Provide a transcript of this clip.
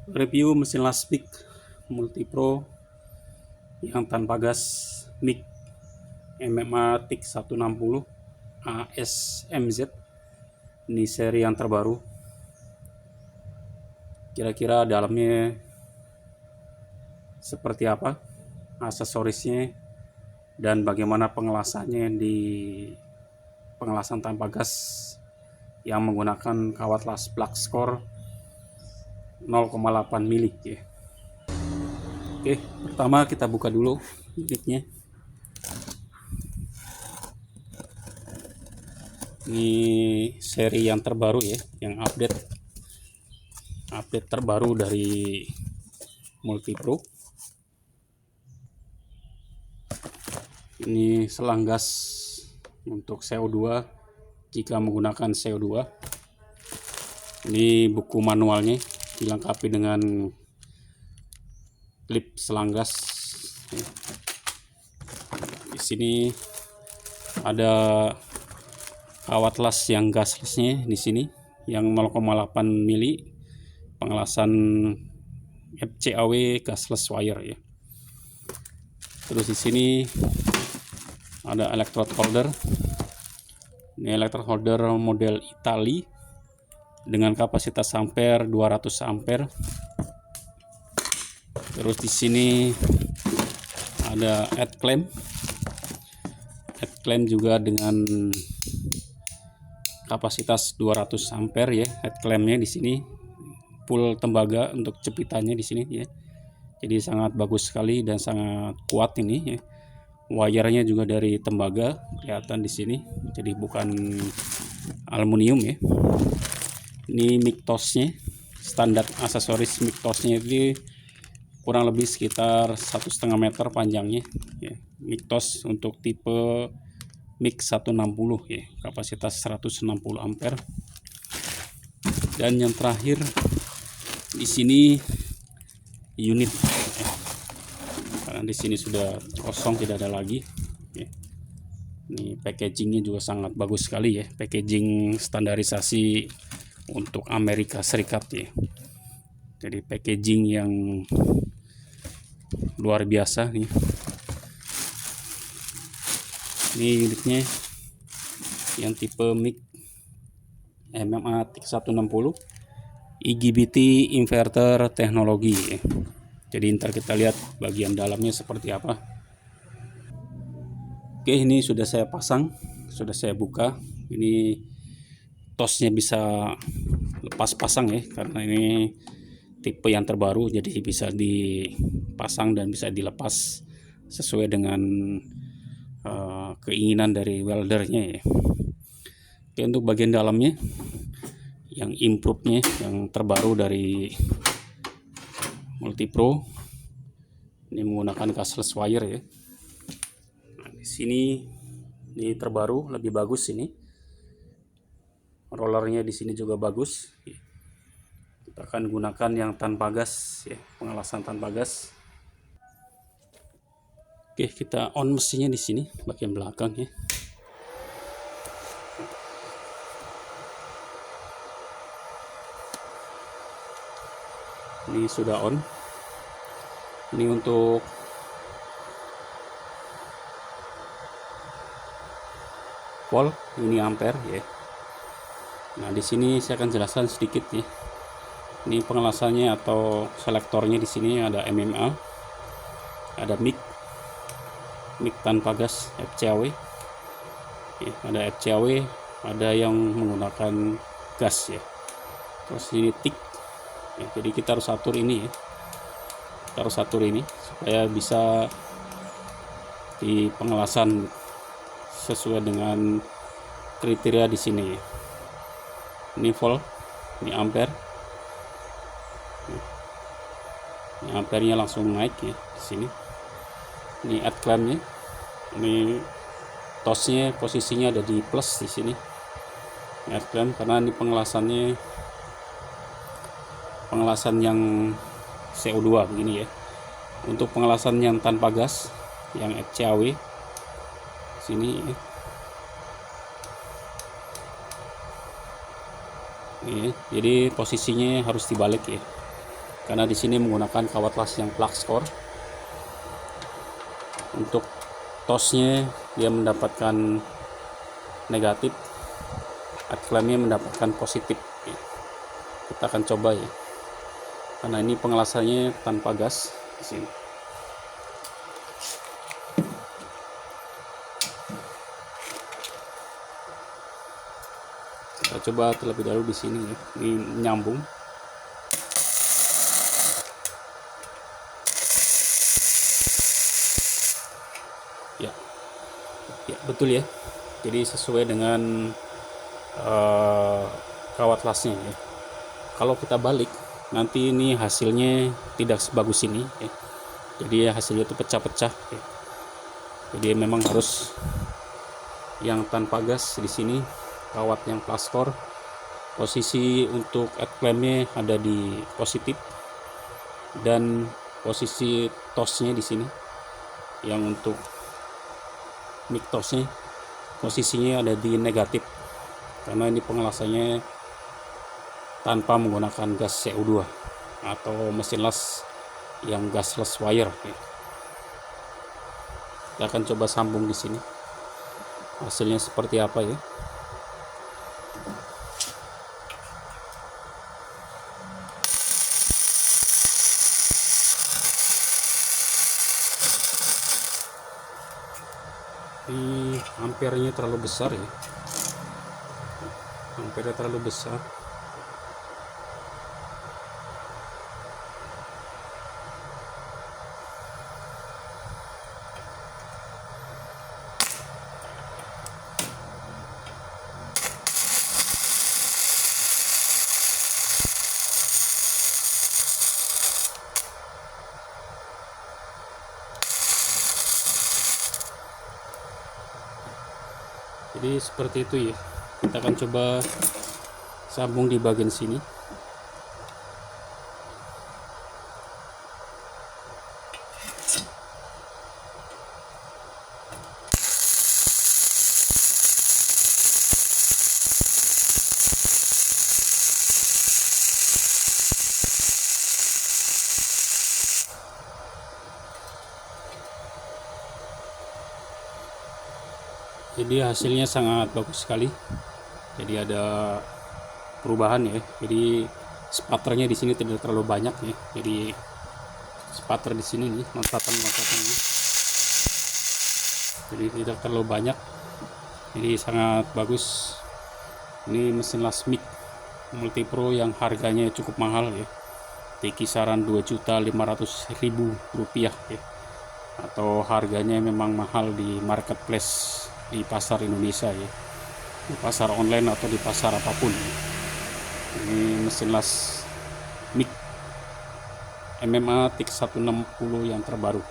Review mesin Lasmik Multipro yang tanpa gas mic MMA TIC 160 ASMZ. Ini seri yang terbaru. Kira-kira dalamnya seperti apa, aksesorisnya, dan bagaimana pengelasannya di pengelasan tanpa gas yang menggunakan kawat las plug score 0,8 mili ya. Oke, pertama kita buka dulu unitnya. Ini seri yang terbaru ya, yang update terbaru dari Multipro. Ini selang gas untuk CO2 jika menggunakan CO2. Ini buku manualnya dilengkapi dengan klip selang gas. Di sini ada kawat las yang gaslessnya di sini yang 0,8 mili pengelasan FCAW gasless wire ya. Terus di sini ada electrode holder. Ini electrode holder model Itali dengan kapasitas ampere 200 ampere. Terus di sini ada head clamp. Head clamp juga dengan kapasitas 200 ampere ya. Head clampnya di sini full tembaga untuk jepitannya di sini ya. Jadi sangat bagus sekali dan sangat kuat ini ya. Wire-nya juga dari tembaga, kelihatan di sini. Jadi bukan aluminium ya. Ini mic tosnya, standar aksesoris mic tosnya itu kurang lebih sekitar 1,5 meter panjangnya ya. Mic tos untuk tipe mic 160 ya, kapasitas 160 ampere. Dan yang terakhir di sini unit ya. Karena di sini sudah kosong, tidak ada lagi ya. Ini packagingnya juga sangat bagus sekali ya, packaging standarisasi untuk Amerika Serikat ya. Jadi packaging yang luar biasa nih. Ini unitnya yang tipe mic MMA TIC 160 IGBT inverter teknologi ya. Jadi ntar kita lihat bagian dalamnya seperti apa. Oke, ini sudah saya pasang, sudah saya buka. Ini tosnya bisa lepas pasang ya, karena ini tipe yang terbaru, jadi bisa dipasang dan bisa dilepas sesuai dengan keinginan dari weldernya ya. Oke, untuk bagian dalamnya yang improve-nya yang terbaru dari Multipro, ini menggunakan gasless wire ya. Nah, di sini ini terbaru, lebih bagus ini. Rollernya di sini juga bagus. Kita akan gunakan yang tanpa gas ya, pengelasan tanpa gas. Oke, kita on mesinnya di sini bagian belakang ya. Ini sudah on. Ini untuk volt, ini ampere ya. Nah, di sini saya akan jelaskan sedikit ya. Ini pengelasannya atau selektornya di sini ada MMA, ada mic tanpa gas FCAW. Ya, ada FCAW, ada yang menggunakan gas ya. Terus ini TIC. Ya, jadi kita harus atur ini ya. Kita harus atur ini supaya bisa di pengelasan sesuai dengan kriteria di sini ya. Ini volt, ini ampere. Ini ampernya langsung naik ya di sini. Ini head clampnya. Ini tosnya posisinya ada di plus di sini. Head clamp karena ini pengelasan yang CO2 begini ya. Untuk pengelasan yang tanpa gas yang FCAW sini ya. Jadi posisinya harus dibalik ya. karena di sini menggunakan kawat las yang Plug-Score. Untuk tosnya dia mendapatkan negatif, head clampnya mendapatkan positif. Kita akan coba ya, karena ini pengelasannya tanpa gas di sini. Kita coba terlebih dahulu di sini ya, ini nyambung. Ya betul ya, jadi sesuai dengan kawat lasnya ya. Kalau kita balik nanti ini hasilnya tidak sebagus ini ya. Jadi hasilnya itu pecah-pecah ya. Jadi memang harus yang tanpa gas di sini, kawat yang Plug-Score. Posisi untuk head clampnya ada di positif, dan posisi tosnya di sini yang untuk mic tosnya posisinya ada di negatif, karena ini pengelasannya tanpa menggunakan gas CO2 atau mesin las yang gasless wire ya. Kita akan coba sambung di sini, hasilnya seperti apa ya. Ini ampernya terlalu besar ya, ampernya terlalu besar. Jadi seperti itu ya. Kita akan coba sambung di bagian sini. Jadi hasilnya sangat bagus sekali. Jadi ada perubahan ya. Jadi sputternya di sini tidak terlalu banyak ya. Jadi sputter di sini nih, loncatan-loncatannya. Jadi tidak terlalu banyak. Jadi sangat bagus. Ini mesin las mic Multipro yang harganya cukup mahal ya. Di kisaran Rp2.500.000 ya. Atau harganya memang mahal di marketplace di pasar Indonesia ya, di pasar online atau di pasar apapun. Ini mesin las mic MMA TIC 160 yang terbaru.